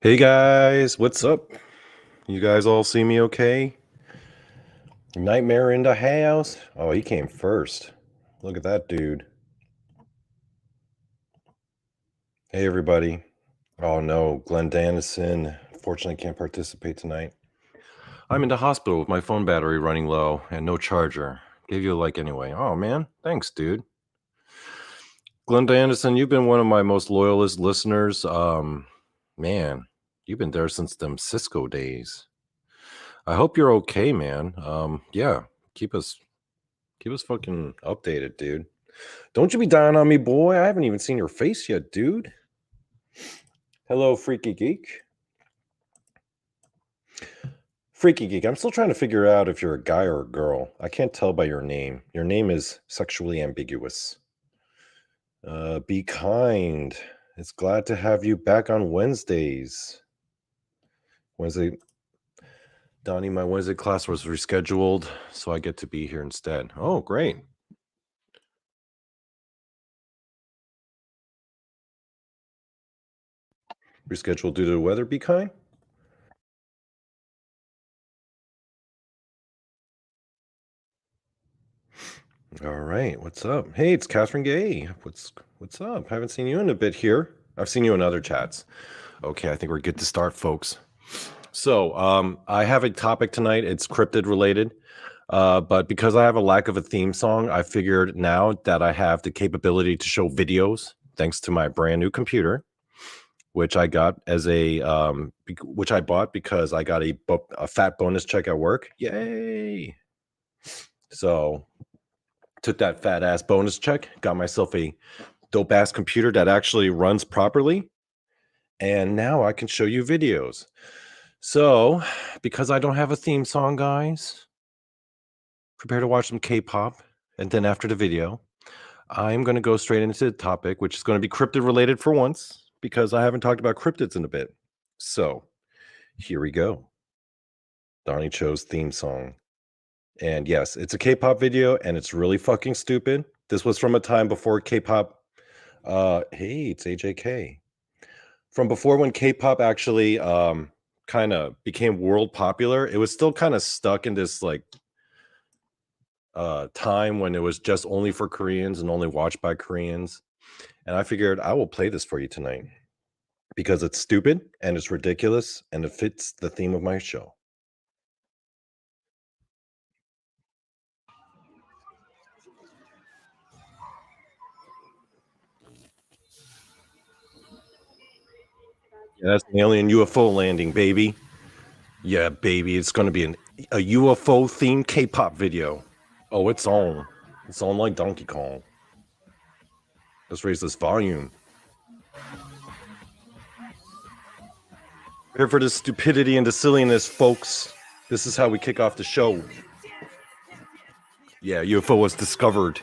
Hey guys, what's up? You guys all see me okay? Nightmare in the house? Oh, he came first. Look at that dude. Hey everybody. Oh no, Glenn Dannison fortunately can't participate tonight. I'm in the hospital with my phone battery running low and no charger. Gave you a like anyway. Oh man, thanks dude. Glenn Dannison, you've been one of my most loyalist listeners. Man, you've been there since them Cisco days. I hope you're okay, man. Yeah, keep us fucking updated, dude. Don't you be dying on me, boy. I haven't even seen your face yet, dude. Hello, Freaky Geek. Freaky Geek, I'm still trying to figure out if you're a guy or a girl. I can't tell by your name. Your name is sexually ambiguous. Be kind. It's glad to have you back on Wednesdays. Wednesday, Donnie, my Wednesday class was rescheduled, so I get to be here instead. Oh, great. Rescheduled due to the weather, be kind? All right, what's up? Hey, it's Catherine Gay. What's up? Haven't seen you in a bit here. I've seen you in other chats. Okay, I think we're good to start, folks. So, I have a topic tonight. It's cryptid related, but because I have a lack of a theme song, I figured now that I have the capability to show videos, thanks to my brand new computer, which I got as a which I bought because I got a fat bonus check at work. Yay! So took that fat ass bonus check, got myself a dope ass computer that actually runs properly, and now I can show you videos. So, because I don't have a theme song, guys, prepare to watch some K-pop, and then after the video, I'm going to go straight into the topic, which is going to be cryptid related for once, because I haven't talked about cryptids in a bit. So, here we go. Donnie Cho's theme song. And yes, it's a K-pop video, and it's really fucking stupid. This was from a time before K-pop. Hey, it's AJK. From before when K-pop actually kind of became world popular, it was still kind of stuck in this like time when it was just only for Koreans and only watched by Koreans. And I figured I will play this for you tonight because it's stupid and it's ridiculous and it fits the theme of my show. Yeah, that's an alien UFO landing, baby. Yeah, baby. It's going to be a UFO themed K-pop video. Oh, it's on. It's on like Donkey Kong. Let's raise this volume. Here for the stupidity and the silliness, folks. This is how we kick off the show. Yeah, UFO was discovered.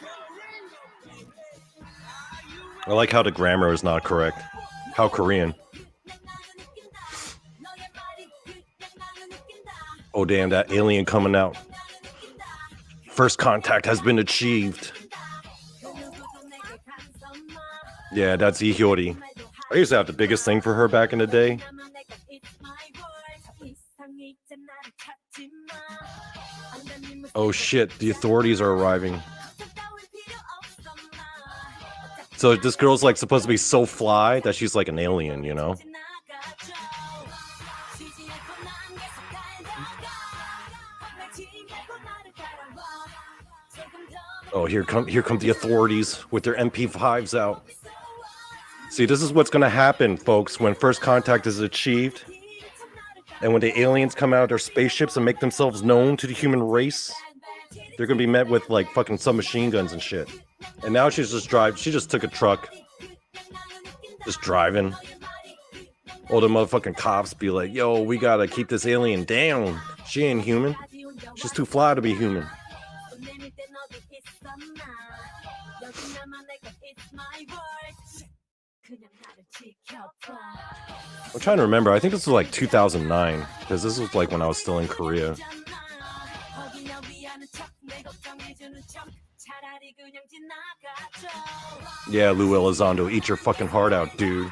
I like how the grammar is not correct. How Korean. Oh, damn, that alien coming out. First contact has been achieved. Yeah, that's Ihyori. I used to have the biggest thing for her back in the day. Oh shit, the authorities are arriving. So this girl's like supposed to be so fly that she's like an alien, you know? Oh, here come the authorities with their MP5s out. See, this is what's gonna happen, folks, when first contact is achieved. And when the aliens come out of their spaceships and make themselves known to the human race, they're gonna be met with like fucking submachine guns and shit. And now she's just she just took a truck. Just driving. All the motherfucking cops be like, yo, we gotta keep this alien down. She ain't human. She's too fly to be human. I'm trying to remember. I think this was like 2009 because this was like when I was still in Korea. Yeah, Lou Elizondo, eat your fucking heart out, dude.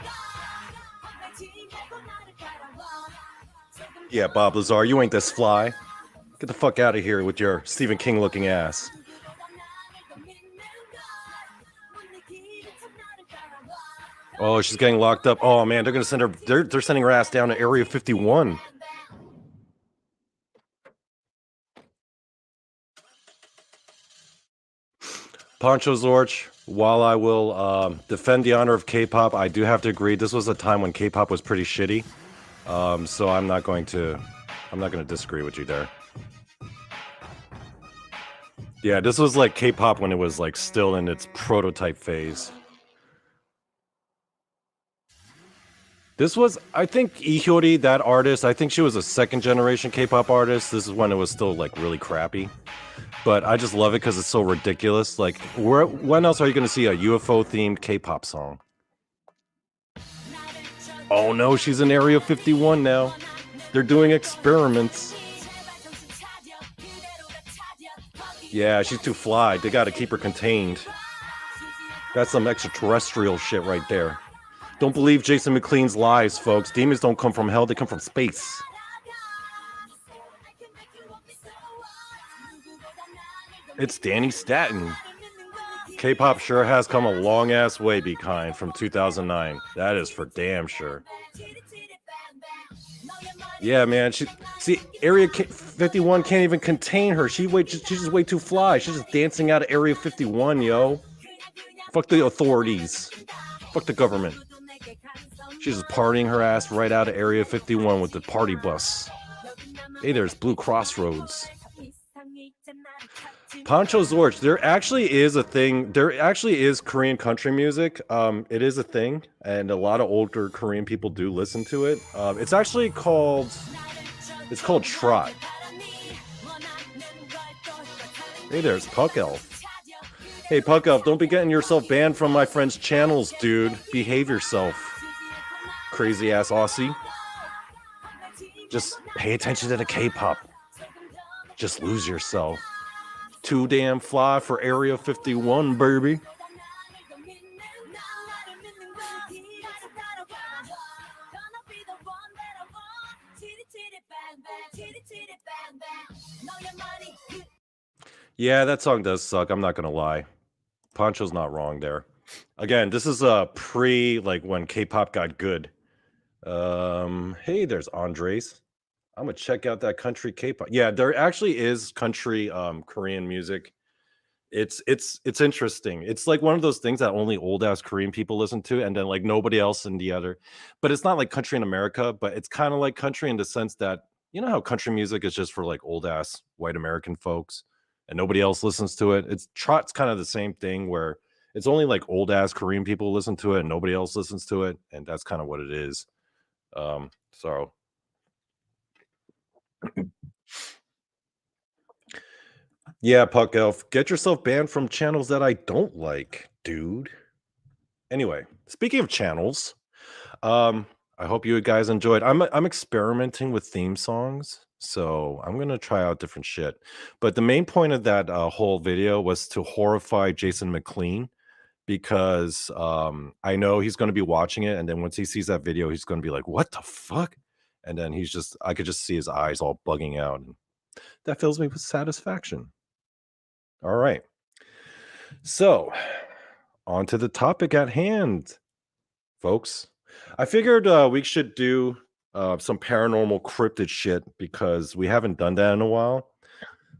Yeah, Bob Lazar, you ain't this fly. Get the fuck out of here with your Stephen King looking ass. Oh, she's getting locked up. Oh man, they're gonna send her. They're sending her ass down to Area 51. Poncho Zorch, while I will defend the honor of K-pop, I do have to agree this was a time when K-pop was pretty shitty. So I'm not going to disagree with you there. Yeah, this was like K-pop when it was like still in its prototype phase. This was, I think, Ihyori, that artist. I think she was a second generation K-pop artist. This is when it was still like really crappy. But I just love it because it's so ridiculous. Like, when else are you going to see a UFO themed K-pop song? Oh no, she's in Area 51 now. They're doing experiments. Yeah, she's too fly. They got to keep her contained. That's some extraterrestrial shit right there. Don't believe Jason McLean's lies, folks. Demons don't come from hell, they come from space. It's Danny Staten. K-pop sure has come a long-ass way, be kind, from 2009. That is for damn sure. Yeah, man. Area 51 can't even contain her. She's just way too fly. She's just dancing out of Area 51, yo. Fuck the authorities. Fuck the government. She's just partying her ass right out of Area 51 with the party bus. Hey, there's Blue Crossroads. Poncho Zorch, there actually is a thing. There actually is Korean country music. It is a thing, and a lot of older Korean people do listen to it. It's actually called Trot. Hey, there's Puck Elf. Hey, Puck Elf, don't be getting yourself banned from my friend's channels, dude. Behave yourself, crazy ass Aussie. Just pay attention to the K-pop. Just lose yourself. Too damn fly for Area 51, baby. Yeah, that song does suck. I'm not gonna lie. Poncho's not wrong there. Again, this is pre like when K-pop got good. Hey, there's Andres. I'm gonna check out that country K-pop. Yeah, there actually is country Korean music. It's interesting. It's like one of those things that only old ass Korean people listen to, and then like nobody else in the other. But it's not like country in America, but it's kind of like country in the sense that you know how country music is just for like old ass white American folks, and nobody else listens to it. It's Trot's kind of the same thing where it's only like old ass Korean people listen to it, and nobody else listens to it, and that's kind of what it is. So yeah, Puck Elf, get yourself banned from channels that I don't like, dude. Anyway, speaking of channels, um, I hope you guys enjoyed. I'm experimenting with theme songs, so I'm gonna try out different shit. But the main point of that whole video was to horrify Jason McLean because I know he's gonna be watching it, and then once he sees that video, he's gonna be like, "What the fuck?" And then I could just see his eyes all bugging out, and that fills me with satisfaction. All right. So, on to the topic at hand, folks. I figured we should do some paranormal cryptid shit because we haven't done that in a while.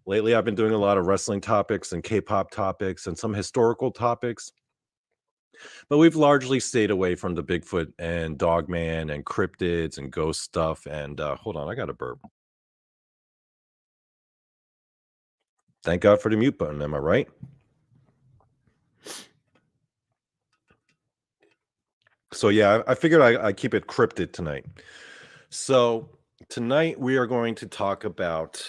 Lately, I've been doing a lot of wrestling topics and K-pop topics and some historical topics, but we've largely stayed away from the Bigfoot and Dogman and cryptids and ghost stuff. And hold on, I got a burp. Thank God for the mute button. Am I right? So yeah, I figured I keep it cryptid tonight. So tonight we are going to talk about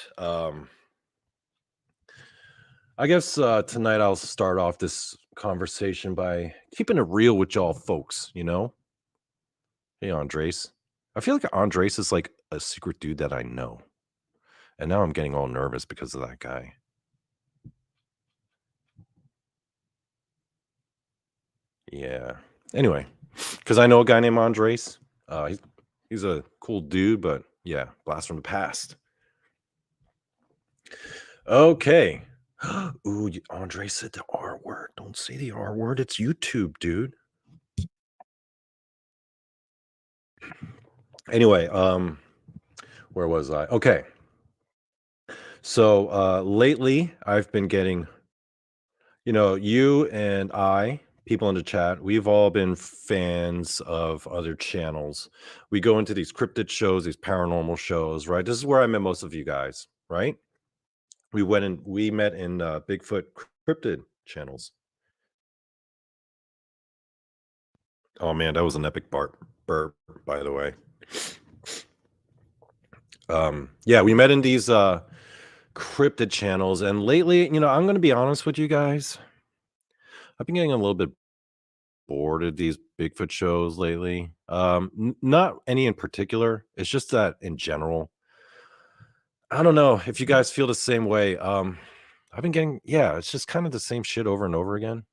I guess tonight I'll start off this conversation by keeping it real with y'all folks, you know? Hey Andres. I feel like Andres is like a secret dude that I know. And now I'm getting all nervous because of that guy. Yeah. Anyway, because I know a guy named Andres. He's a cool dude, but Yeah, blast from the past. Okay. Ooh, Andre said the R word. Don't say the R word. It's YouTube, dude. Anyway, where was I? Okay. So lately I've been getting, you and I, people in the chat, we've all been fans of other channels. We go into these cryptid shows, these paranormal shows, right? This is where I met most of you guys, right? We met in Bigfoot cryptid channels. Oh man, that was an epic burp, by the way. Yeah, we met in these cryptid channels, and lately, I'm gonna be honest with you guys. I've been getting a little bit bored of these Bigfoot shows lately. Not any in particular. It's just that in general. I don't know if you guys feel the same way. I've been getting, yeah, it's just kind of the same shit over and over again.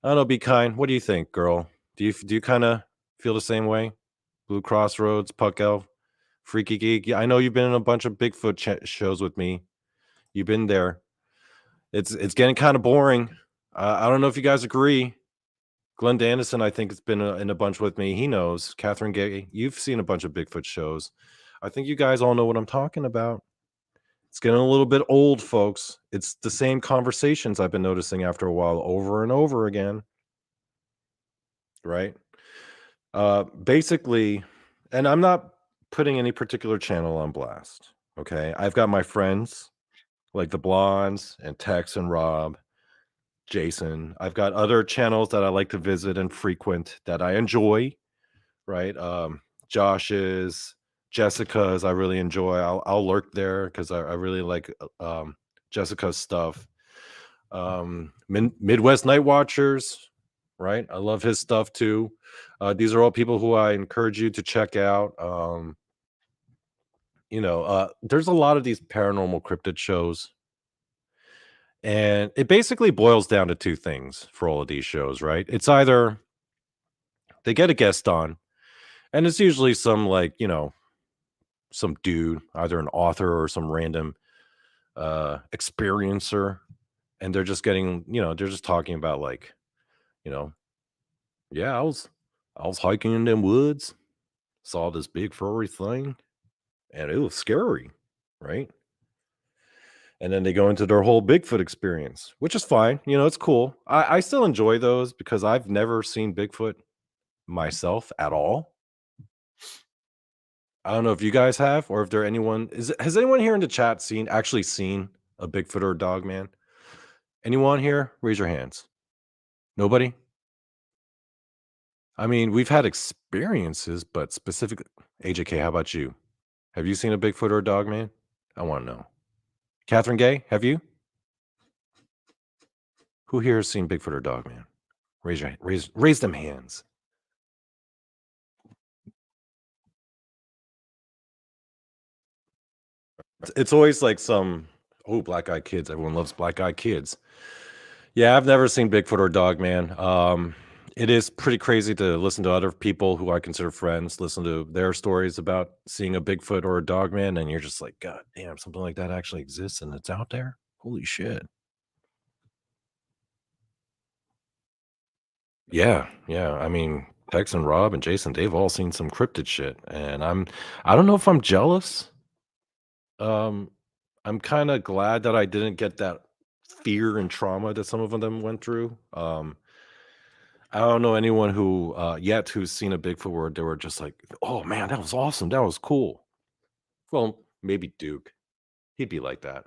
I don't know, be kind. What do you think, girl? Do you kind of feel the same way? Blue Crossroads, Puck Elf, Freaky Geek. Yeah, I know you've been in a bunch of Bigfoot shows with me. You've been there. It's getting kind of boring. I don't know if you guys agree. Glenn Dandison, I think, has been in a bunch with me. He knows. Catherine Gay, you've seen a bunch of Bigfoot shows. I think you guys all know what I'm talking about. It's getting a little bit old, folks. It's the same conversations I've been noticing after a while, over and over again, right? Basically, and I'm not putting any particular channel on blast. Okay, I've got my friends like the Blondes and Tex and Rob, Jason. I've got other channels that I like to visit and frequent that I enjoy, right? Josh's, Jessica's, I really enjoy. I'll lurk there because I really like Jessica's stuff. Midwest Night Watchers, right? I love his stuff too. These are all people who I encourage you to check out. There's a lot of these paranormal cryptid shows, and it basically boils down to two things for all of these shows, right? It's either they get a guest on, and it's usually some like, some dude, either an author or some random experiencer, and they're just getting, they're just talking about like, you know, yeah, I was hiking in them woods, saw this big furry thing, and it was scary, right? And then they go into their whole Bigfoot experience, which is fine. It's cool. I still enjoy those because I've never seen Bigfoot myself at all. I don't know if you guys have, or if there anyone has anyone here in the chat actually seen a Bigfoot or a dog man? Anyone here? Raise your hands. Nobody? I mean, we've had experiences, but specifically, AJK, how about you? Have you seen a Bigfoot or a dog man? I want to know. Catherine Gay, have you? Who here has seen Bigfoot or dog man? Raise them hands. It's always like some, oh, black eyed kids. Everyone loves black eyed kids. Yeah, I've never seen Bigfoot or dog man. It is pretty crazy to listen to other people who I consider friends, listen to their stories about seeing a Bigfoot or a dog man, and you're just like, God damn, something like that actually exists and it's out there. Holy shit. Yeah, yeah. I mean, Tex and Rob and Jason, they've all seen some cryptid shit. And I don't know if I'm jealous. Um, I'm kind of glad that I didn't get that fear and trauma that some of them went through. I don't know anyone who yet who's seen a Bigfoot where they were just like, "Oh man, that was awesome. That was cool." Well, maybe Duke. He'd be like that.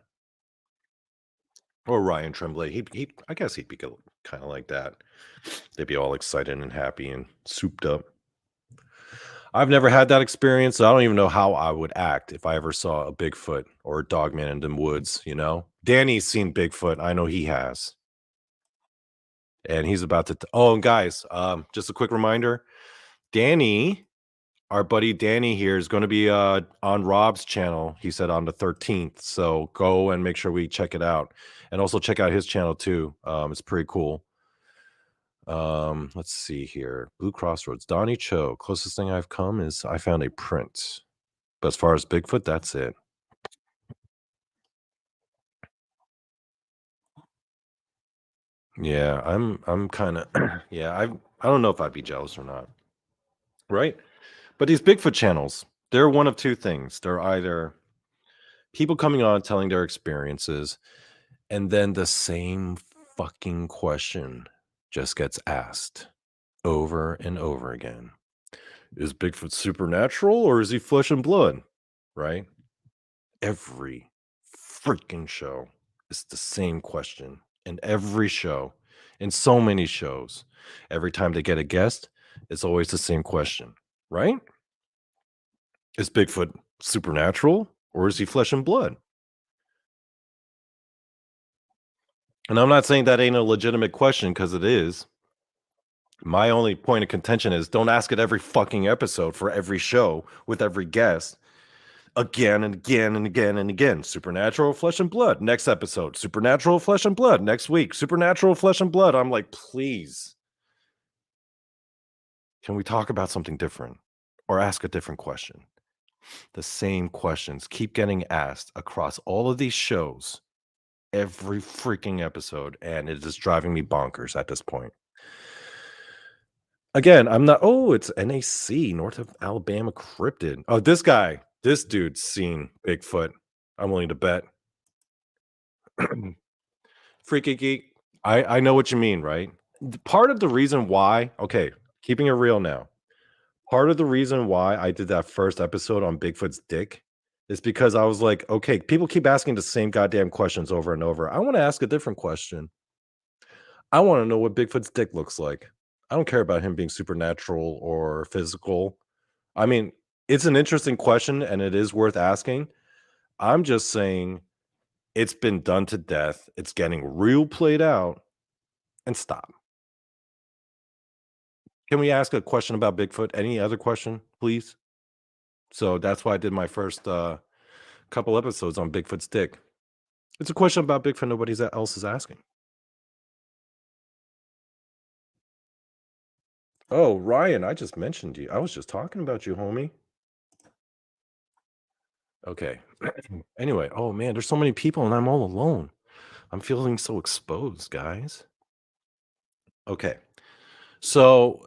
Or Ryan Tremblay. I guess he'd be kind of like that. They'd be all excited and happy and souped up. I've never had that experience, so I don't even know how I would act if I ever saw a Bigfoot or a dogman in the woods. Danny's seen Bigfoot. I know he has. And he's about to oh, and guys, just a quick reminder. Danny, our buddy Danny here is going to be on Rob's channel. He said on the 13th. So go and make sure we check it out. And also check out his channel too. It's pretty cool. Let's see here. Blue Crossroads. Donnie Cho. Closest thing I've come is I found a print. But as far as Bigfoot, that's it. Yeah, I'm kinda yeah, I don't know if I'd be jealous or not, right? But these Bigfoot channels, they're one of 2 things. They're either people coming on telling their experiences, and then the same fucking question just gets asked over and over again. Is Bigfoot supernatural or is he flesh and blood? Right? Every freaking show is the same question in every show, in so many shows. Every time they get a guest, it's always the same question, right? Is Bigfoot supernatural or is he flesh and blood? And I'm not saying that ain't a legitimate question because it is. My only point of contention is don't ask it every fucking episode for every show with every guest again and again and again and again. Supernatural flesh and blood. Next episode, supernatural flesh and blood. Next week, supernatural flesh and blood. I'm like, please, can we talk about something different or ask a different question? The same questions keep getting asked across all of these shows every freaking episode, and it is driving me bonkers at this point. Again, I'm not, oh, it's NAC, North of Alabama Cryptid. Oh, this dude's seen Bigfoot. I'm willing to bet. Freaky geek. I know what you mean, right? Part of the reason why, okay, keeping it real now. Part of the reason why I did that first episode on Bigfoot's dick is because I was like, okay, people keep asking the same goddamn questions over and over. I want to ask a different question. I want to know what Bigfoot's dick looks like. I don't care about him being supernatural or physical. I mean, it's an interesting question and it is worth asking. I'm just saying it's been done to death. It's getting real played out and stop. Can we ask a question about Bigfoot? Any other question, please? So that's why I did my first couple episodes on Bigfoot's dick. It's a question about Bigfoot nobody else is asking. Oh, Ryan, I just mentioned you. I was just talking about you, homie. Okay. Anyway, oh man, there's so many people and I'm all alone. I'm feeling so exposed, guys. Okay. So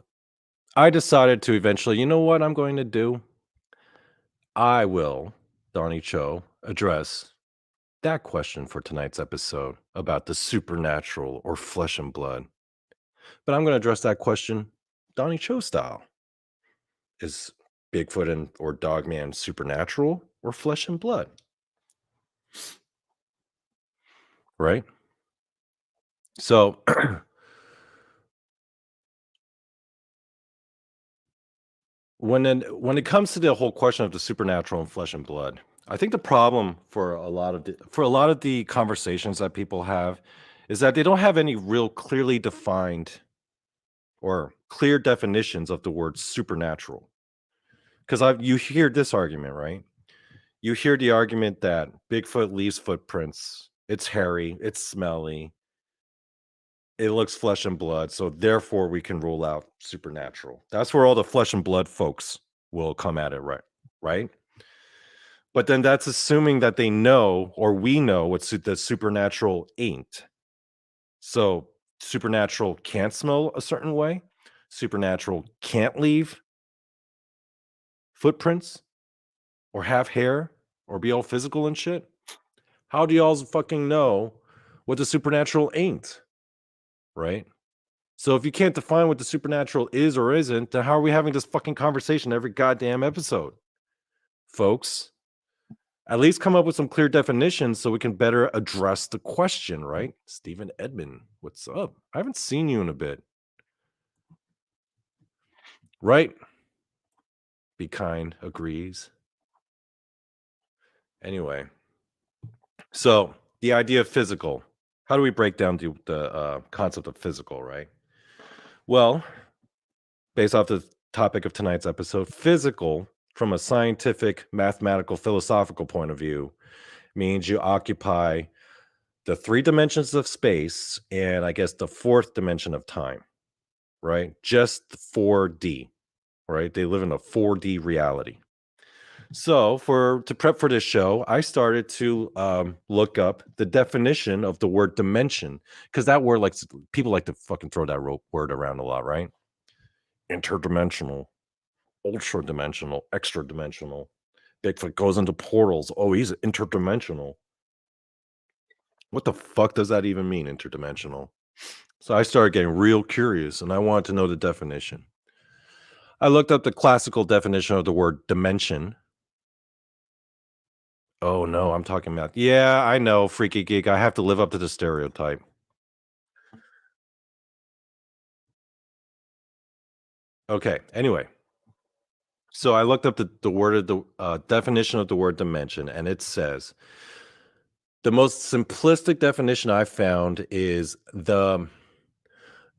I decided to eventually, you know what I'm going to do? I will, Donnie Cho, address that question for tonight's episode about the supernatural or flesh and blood. But I'm going to address that question Donnie Cho style. Is Bigfoot and or Dogman supernatural or flesh and blood? Right? So when it comes to the whole question of the supernatural and flesh and blood, I think the problem for a lot of the conversations that people have is that they don't have any real clearly defined or clear definitions of the word supernatural. Because you hear this argument, right? You hear the argument that Bigfoot leaves footprints. It's hairy. It's smelly. It looks flesh and blood. So therefore, we can rule out supernatural. That's where all the flesh and blood folks will come at it, right? Right. But then that's assuming that they know or we know what the supernatural ain't. So supernatural can't smell a certain way. Supernatural can't leave footprints or have hair or be all physical and shit. How do y'all fucking know what the supernatural ain't? Right? So if you can't define what the supernatural is or isn't, then how are we having this fucking conversation every goddamn episode? Folks, at least come up with some clear definitions so we can better address the question, right? Stephen Edmond, what's up? I haven't seen you in a bit. Right? Be kind, agrees. Anyway, so the idea of physical. How do we break down the concept of physical, right? Well, based off the topic of tonight's episode, physical, from a scientific, mathematical, philosophical point of view, means you occupy the 3 dimensions of space and I guess the 4th dimension of time, right? Just 4D, right? They live in a 4D reality. So for to prep for this show, I started to look up the definition of the word dimension because that word, like people like to fucking throw that word around a lot, right? Interdimensional, ultra dimensional, extra dimensional. Bigfoot goes into portals. Oh, he's interdimensional. What the fuck does that even mean, interdimensional? So I started getting real curious and I wanted to know the definition. I looked up the classical definition of the word dimension. Oh no, I'm talking about, yeah, I know, freaky geek. I have to live up to the stereotype. Okay. Anyway, so I looked up the word of the definition of the word dimension, and it says the most simplistic definition I found is the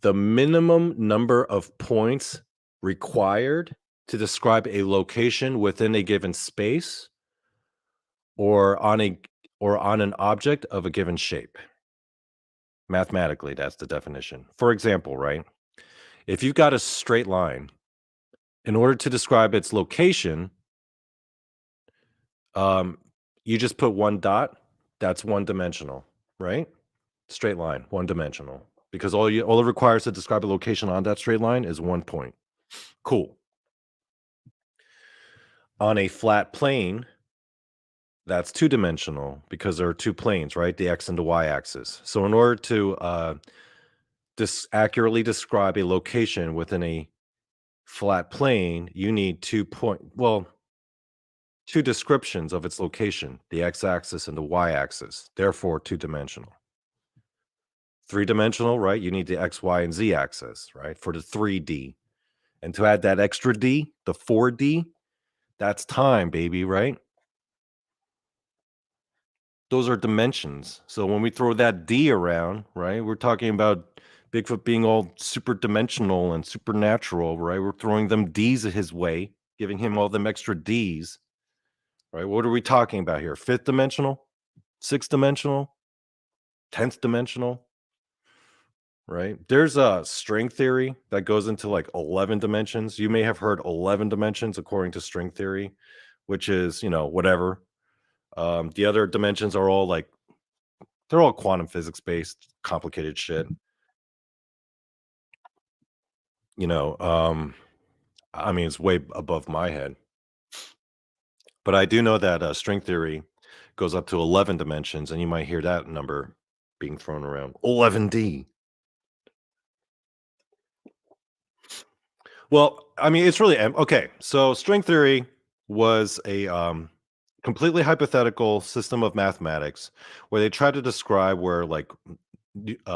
minimum number of points required to describe a location within a given space or on a or on an object of a given shape. Mathematically, that's the definition. For example, right? If you've got a straight line, in order to describe its location, um, you just put one dot. That's one dimensional, right? Straight line, one dimensional. Because all it requires to describe a location on that straight line is 1 point. Cool. On a flat plane, that's two dimensional because there are two planes, right? The x and the y axis. So in order to accurately describe a location within a flat plane, you need two descriptions of its location, the x-axis and the y-axis, therefore two-dimensional. Three-dimensional, right? You need the x, y, and z axis, right? For the 3D. And to add that extra D, the 4D, that's time, baby, right? Those are dimensions. So when we throw that D around, right, we're talking about Bigfoot being all super dimensional and supernatural, right? We're throwing them D's his way, giving him all them extra D's, right? What are we talking about here? Fifth dimensional, sixth dimensional, 10th dimensional, right? There's a string theory that goes into like 11 dimensions. You may have heard 11 dimensions according to string theory, which is, whatever. The other dimensions are all like, they're all quantum physics based, complicated shit. You know, um, I mean, it's way above my head, but I do know that string theory goes up to 11 dimensions, and you might hear that number being thrown around 11D. Well, I mean, it's really okay. So, string theory was a completely hypothetical system of mathematics where they try to describe where like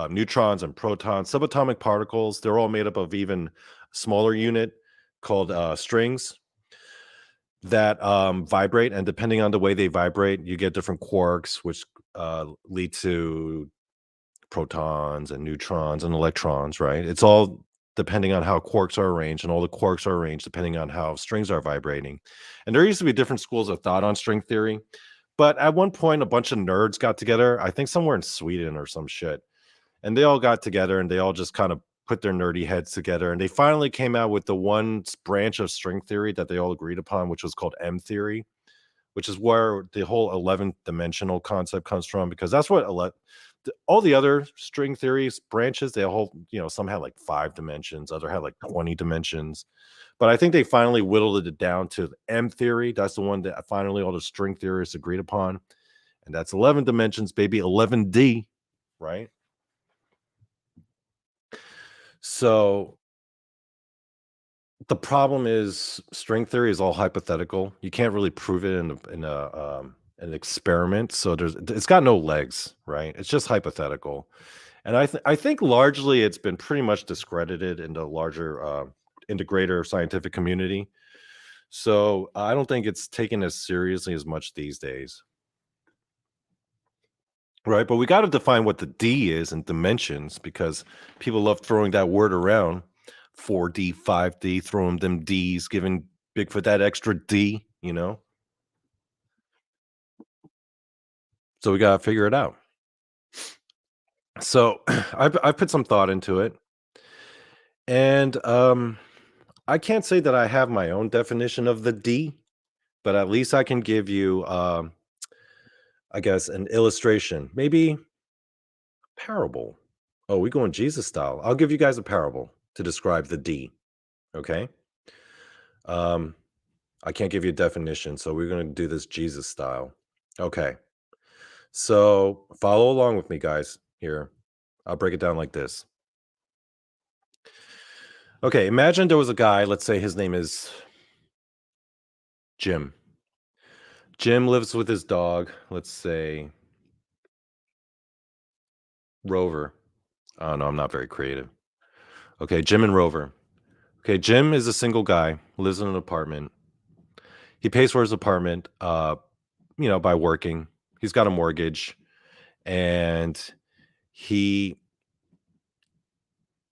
neutrons and protons, subatomic particles, they're all made up of even smaller unit called strings that vibrate, and depending on the way they vibrate, you get different quarks, which lead to protons and neutrons and electrons, right? It's all depending on how quarks are arranged, and all the quarks are arranged depending on how strings are vibrating. And there used to be different schools of thought on string theory, but at one point, a bunch of nerds got together, I think somewhere in Sweden or some shit, and they all got together and they all just kind of put their nerdy heads together, and they finally came out with the one branch of string theory that they all agreed upon, which was called M theory, which is where the whole 11th dimensional concept comes from, because that's what all the other string theories branches, they all, some had like 5 dimensions, other had like 20 dimensions, but I think they finally whittled it down to M theory. That's the one that finally all the string theorists agreed upon, and that's 11 dimensions, baby, 11D, right? So the problem is string theory is all hypothetical. You can't really prove it an experiment. So it's got no legs, right? It's just hypothetical. And I think largely it's been pretty much discredited in the larger in the greater scientific community. So I don't think it's taken as seriously as much these days. Right. But we got to define what the D is in dimensions, because people love throwing that word around. 4D, 5D, throwing them D's, giving Bigfoot that extra D. So we got to figure it out. So I've put some thought into it. And I can't say that I have my own definition of the D, but at least I can give you, I guess, an illustration, maybe parable. Oh, we going Jesus style. I'll give you guys a parable to describe the D. Okay. Um, I can't give you a definition, so we're going to do this Jesus style. Okay. So follow along with me, guys. Here, I'll break it down like this. Okay. Imagine there was a guy, let's say his name is Jim. Jim lives with his dog, let's say Rover. Oh, no, I'm not very creative. Okay. Jim and Rover. Okay. Jim is a single guy, lives in an apartment. He pays for his apartment, by working. He's got a mortgage and he,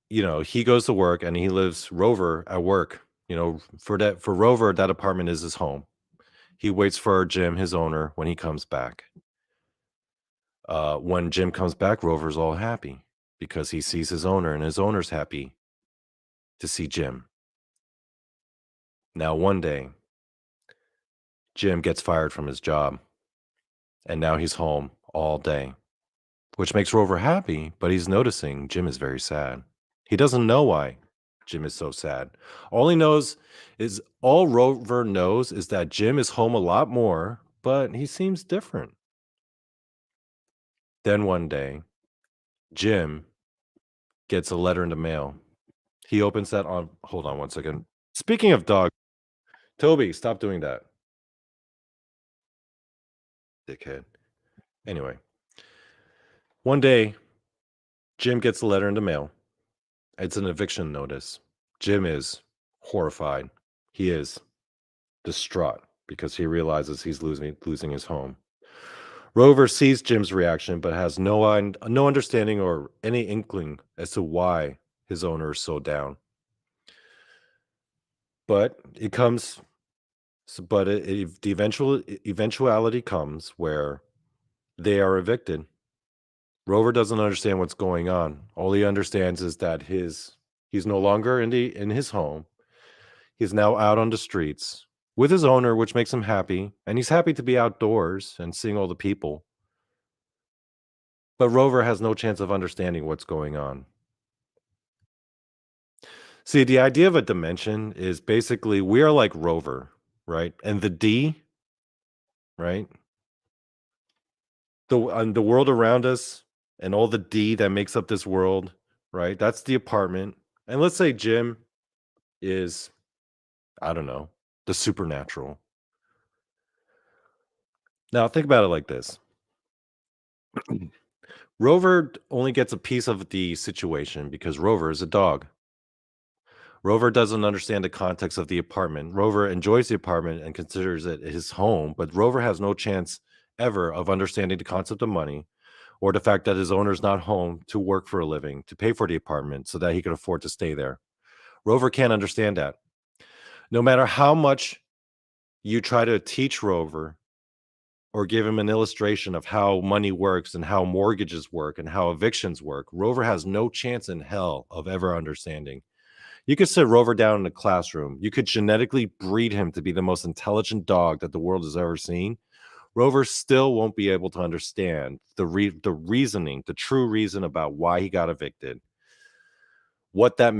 he goes to work and he lives Rover at work. For Rover, that apartment is his home. He waits for Jim, his owner, when he comes back. When Jim comes back, Rover's all happy because he sees his owner and his owner's happy to see Jim. Now, one day, Jim gets fired from his job and now he's home all day, which makes Rover happy, but he's noticing Jim is very sad. He doesn't know why Jim is so sad. All Rover knows is that Jim is home a lot more, but he seems different. Then one day, Jim gets a letter in the mail. He opens that on hold on one second. Speaking of dog, Toby, stop doing that, dickhead. Anyway, one day, Jim gets a letter in the mail. It's an eviction notice. Jim is horrified. He is distraught because he realizes he's losing his home. Rover sees Jim's reaction, but has no understanding or any inkling as to why his owner is so down. But it comes, but the eventuality comes where they are evicted. Rover doesn't understand what's going on. All he understands is that he's no longer in his home. He's now out on the streets with his owner, which makes him happy, and he's happy to be outdoors and seeing all the people. But Rover has no chance of understanding what's going on. See, the idea of a dimension is basically we are like Rover, right? And the D, right? The world around us and all the D that makes up this world, right? That's the apartment. And let's say Jim is, I don't know, the supernatural. Now think about it like this. Rover only gets a piece of the situation because Rover is a dog. Rover doesn't understand the context of the apartment. Rover enjoys the apartment and considers it his home, but Rover has no chance ever of understanding the concept of money or the fact that his owner is not home to work for a living, to pay for the apartment so that he can afford to stay there. Rover can't understand that. No matter how much you try to teach Rover or give him an illustration of how money works and how mortgages work and how evictions work, Rover has no chance in hell of ever understanding. You could sit Rover down in a classroom. You could genetically breed him to be the most intelligent dog that the world has ever seen. Rover still won't be able to understand the reasoning, the true reason about why he got evicted, what that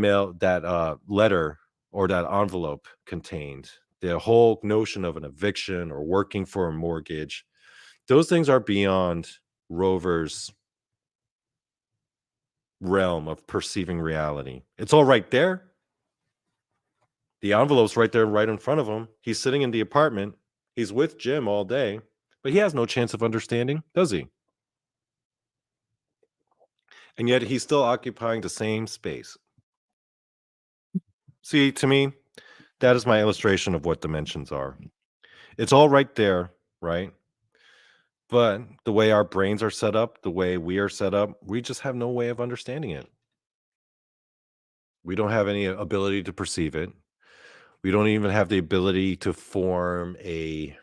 letter or that envelope contained, the whole notion of an eviction or working for a mortgage. Those things are beyond Rover's realm of perceiving reality. It's all right there. The envelope's right there, right in front of him. He's sitting in the apartment. He's with Jim all day, but he has no chance of understanding, does he? And yet he's still occupying the same space. See, to me, that is my illustration of what dimensions are. It's all right there, right? But the way our brains are set up, the way we are set up, we just have no way of understanding it. We don't have any ability to perceive it. We don't even have the ability to form a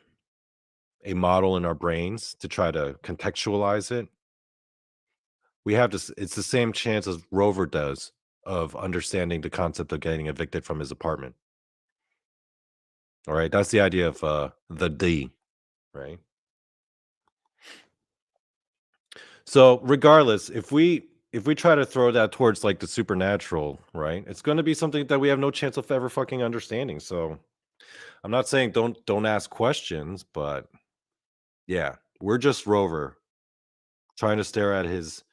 model in our brains to try to contextualize it. We have this it's the same chance as Rover does of understanding the concept of getting evicted from his apartment. All right, that's the idea of the D, right? So regardless, if we try to throw that towards like the supernatural, right? It's going to be something that we have no chance of ever fucking understanding. So I'm not saying don't ask questions, but yeah, we're just Rover trying to stare at his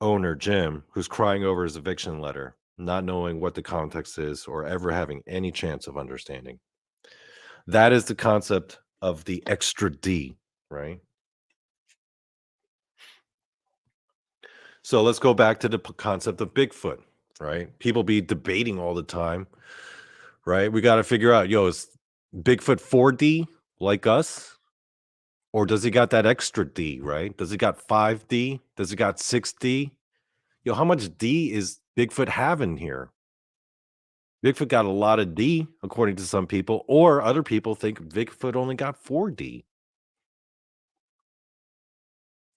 owner, Jim, who's crying over his eviction letter, not knowing what the context is or ever having any chance of understanding. That is the concept of the extra D, right? So let's go back to the concept of Bigfoot, right? People be debating all the time, right? We got to figure out, yo, is Bigfoot 4D like us? Or does he got that extra D, right? Does he got 5D? Does he got 6D? Yo, how much D is Bigfoot having here? Bigfoot got a lot of D, according to some people, or other people think Bigfoot only got 4D.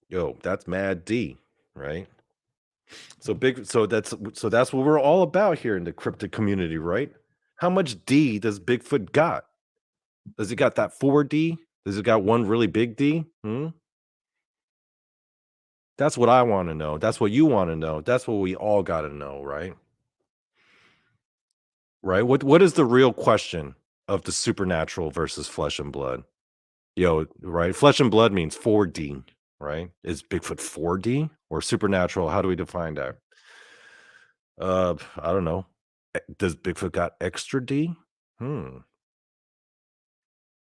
Yo, that's mad D, right? So that's what we're all about here in the cryptid community, right? How much D does Bigfoot got? Does he got that 4D? Does he got one really big D? Hmm? That's what I want to know. That's what you want to know. That's what we all got to know, right? Right? What is the real question of the supernatural versus flesh and blood? Yo, right? Flesh and blood means 4D, right? Is Bigfoot 4D or supernatural? How do we define that? I don't know. Does Bigfoot got extra D? Hmm.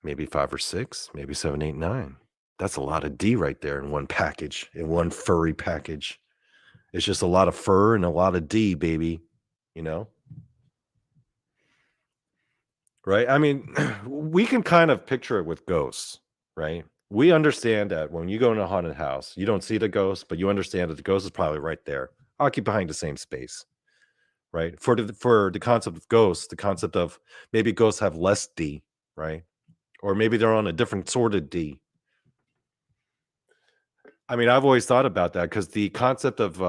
Maybe 5 or 6, maybe 7, 8, 9. That's a lot of D right there in one package, in one furry package. It's just a lot of fur and a lot of D, baby, you know? Right? I mean, we can kind of picture it with ghosts, right? We understand that when you go in a haunted house, you don't see the ghost, but you understand that the ghost is probably right there, occupying the same space, right? For the concept of ghosts, the concept of maybe ghosts have less D, right? Or maybe they're on a different sort of D. I mean, I've always thought about that because the concept of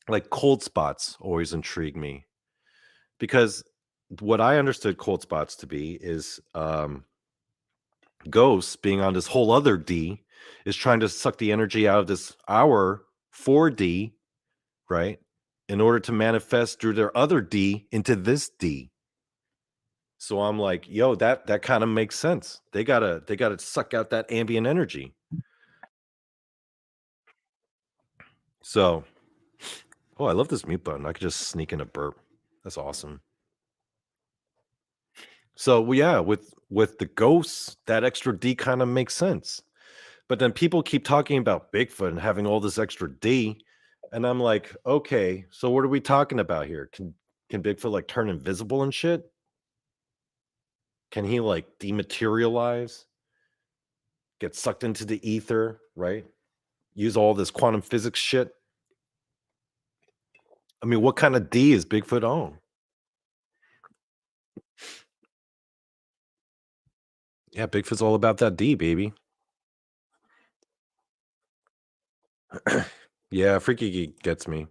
like cold spots always intrigued me because what I understood cold spots to be is ghosts being on this whole other D is trying to suck the energy out of this our 4D, right? In order to manifest through their other D into this D. So I'm like, yo, that kind of makes sense. They gotta suck out that ambient energy. So, oh, I love this mute button. I could just sneak in a burp. That's awesome. So, well, yeah, with the ghosts, that extra D kind of makes sense. But then people keep talking about Bigfoot and having all this extra D, and I'm like, okay, so what are we talking about here? Can Bigfoot like turn invisible and shit? Can he like dematerialize, get sucked into the ether, right? Use all this quantum physics shit. I mean, what kind of D is Bigfoot on? Yeah, Bigfoot's all about that D, baby. Yeah, Freaky Geek gets me.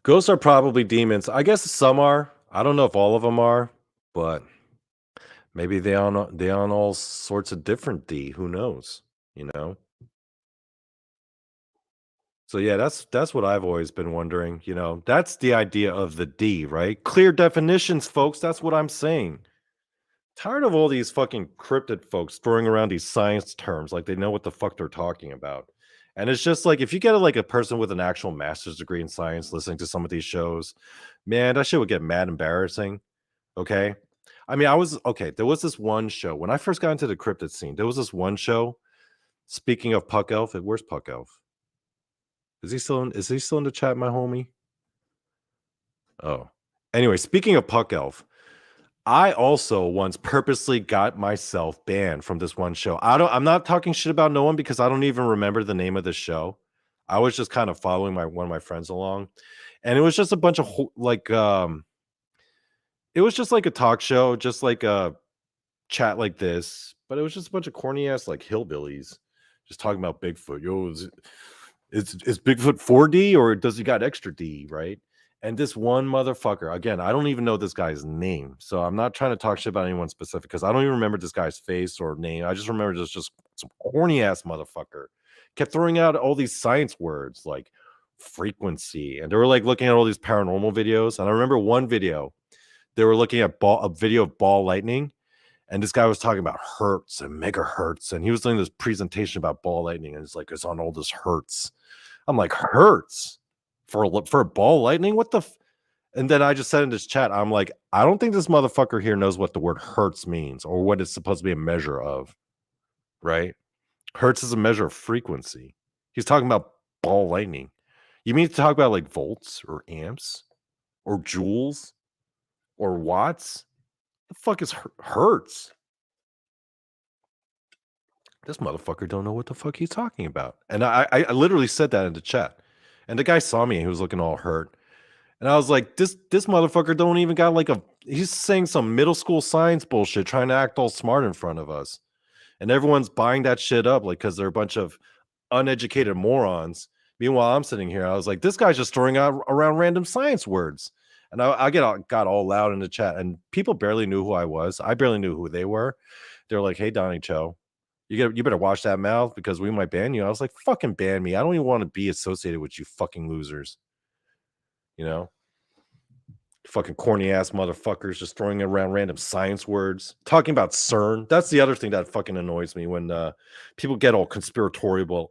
Ghosts are probably demons. I guess some are. I don't know if all of them are, but maybe they on all sorts of different D. Who knows? You know. So yeah, that's what I've always been wondering. You know, that's the idea of the D, right? Clear definitions, folks. That's what I'm saying. Tired of all these fucking cryptid folks throwing around these science terms like they know what the fuck they're talking about. And it's just like if you get like a person with an actual master's degree in science listening to some of these shows, man, that shit would get mad embarrassing. Okay. I mean, I was okay. There was this one show when I first got into the cryptid scene. There was this one show. Speaking of Puck Elf, where's Puck Elf? Is he still in the chat, my homie? Oh. Anyway, speaking of Puck Elf, I also once purposely got myself banned from this one show. I'm not talking shit about no one because I don't even remember the name of the show. I was just kind of following my one of my friends along. And it was just a bunch of it was just like a talk show, just like a chat like this, but it was just a bunch of corny ass like hillbillies just talking about Bigfoot. Yo, is Bigfoot 4D or does he got extra D, right? And this one motherfucker, again, I don't even know this guy's name. So I'm not trying to talk shit about anyone specific because I don't even remember this guy's face or name. I just remember this just some corny ass motherfucker kept throwing out all these science words like frequency. And they were like looking at all these paranormal videos. And I remember one video, they were looking at a video of ball lightning. And this guy was talking about hertz and megahertz. And he was doing this presentation about ball lightning. And it's like, it's on all this hertz. I'm like, hertz for ball lightning? What the and then I just said in this chat, I'm like, I don't think this motherfucker here knows what the word hertz means or what it's supposed to be a measure of, right? Hertz is a measure of frequency. He's talking about ball lightning. You mean to talk about like volts or amps or joules or watts? The fuck is hertz? This motherfucker don't know what the fuck he's talking about. And I literally said that in the chat. And the guy saw me and he was looking all hurt. And I was like, this motherfucker don't even got like he's saying some middle school science bullshit, trying to act all smart in front of us. And everyone's buying that shit up, like, because they're a bunch of uneducated morons. Meanwhile, I'm sitting here, I was like, this guy's just throwing out around random science words. And got all loud in the chat, and people barely knew who I was. I barely knew who they were. They're like, hey, Donnie Cho, you better watch that mouth because we might ban you. I was like, fucking ban me. I don't even want to be associated with you fucking losers. You know? Fucking corny ass motherfuckers just throwing around random science words, talking about CERN. That's the other thing that fucking annoys me when people get all conspiratorial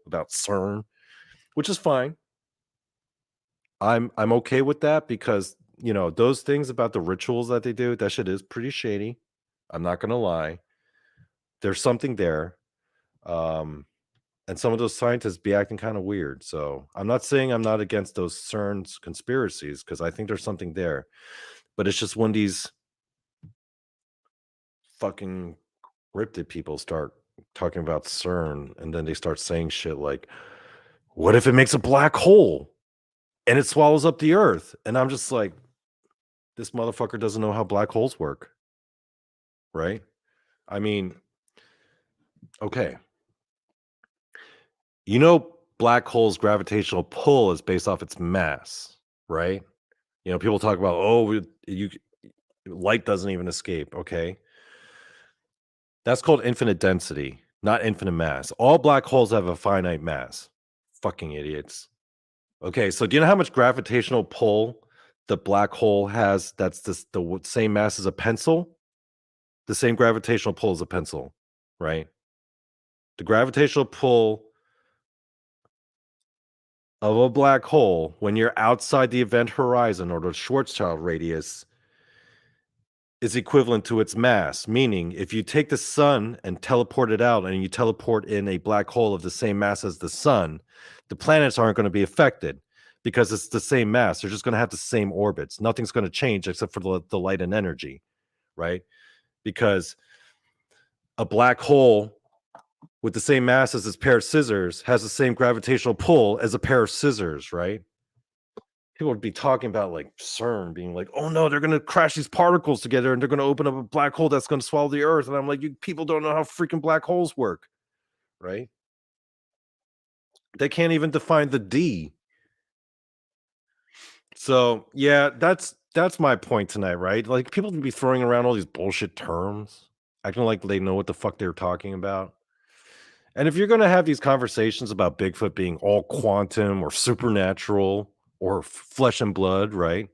about CERN, which is fine. I'm okay with that because those things about the rituals that they do, that shit is pretty shady. I'm not gonna lie. There's something there. And some of those scientists be acting kind of weird. So I'm not saying I'm not against those CERN's conspiracies because I think there's something there. But it's just when these fucking cryptid people start talking about CERN and then they start saying shit like, what if it makes a black hole and it swallows up the earth? And I'm just like, this motherfucker doesn't know how black holes work. Right? I mean, okay. Black holes' gravitational pull is based off its mass, right? People talk about, light doesn't even escape. Okay. That's called infinite density, not infinite mass. All black holes have a finite mass. Fucking idiots. Okay. So do you know how much gravitational pull the black hole has? That's the same mass as a pencil? The same gravitational pull as a pencil, right? The gravitational pull of a black hole when you're outside the event horizon or the Schwarzschild radius is equivalent to its mass, meaning if you take the sun and teleport it out and you teleport in a black hole of the same mass as the sun, the planets aren't going to be affected because it's the same mass. They're just going to have the same orbits. Nothing's going to change except for the light and energy, right? Because a black hole with the same mass as this pair of scissors has the same gravitational pull as a pair of scissors, right? People would be talking about like CERN being like, oh no, they're going to crash these particles together and they're going to open up a black hole that's going to swallow the earth. And I'm like, you people don't know how freaking black holes work, right? They can't even define the D. So yeah, that's my point tonight, right? Like people be throwing around all these bullshit terms, acting like they know what the fuck they're talking about. And if you're going to have these conversations about Bigfoot being all quantum or supernatural or flesh and blood, right?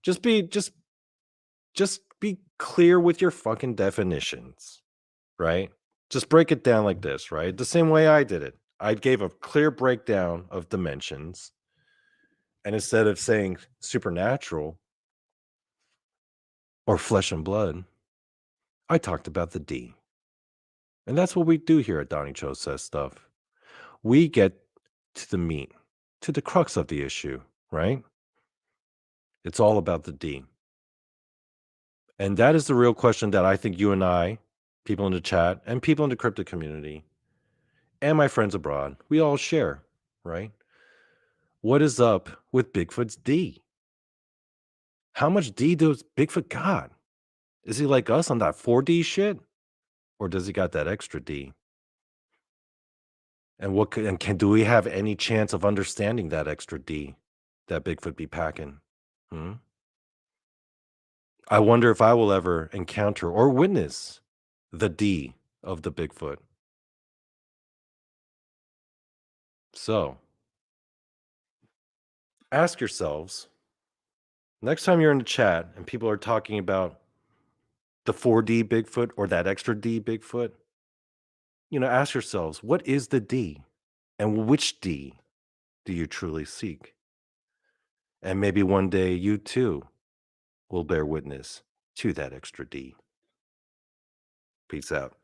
Just be just be clear with your fucking definitions, right? Just break it down like this, right? The same way I did it. I gave a clear breakdown of dimensions. And instead of saying supernatural or flesh and blood, I talked about the D. And that's what we do here at Donnie Cho Says Stuff. We get to the meat, to the crux of the issue, right? It's all about the D. And that is the real question that I think you and I, people in the chat, and people in the crypto community, and my friends abroad, we all share, right? What is up with Bigfoot's D? How much D does Bigfoot got? Is he like us on that 4D shit? Or does he got that extra D? And do we have any chance of understanding that extra D? that Bigfoot be packing. Hmm? I wonder if I will ever encounter or witness the D of the Bigfoot. So ask yourselves next time you're in the chat and people are talking about the 4D Bigfoot or that extra D Bigfoot, ask yourselves, what is the D and which D do you truly seek? And maybe one day you too will bear witness to that extra D. Peace out.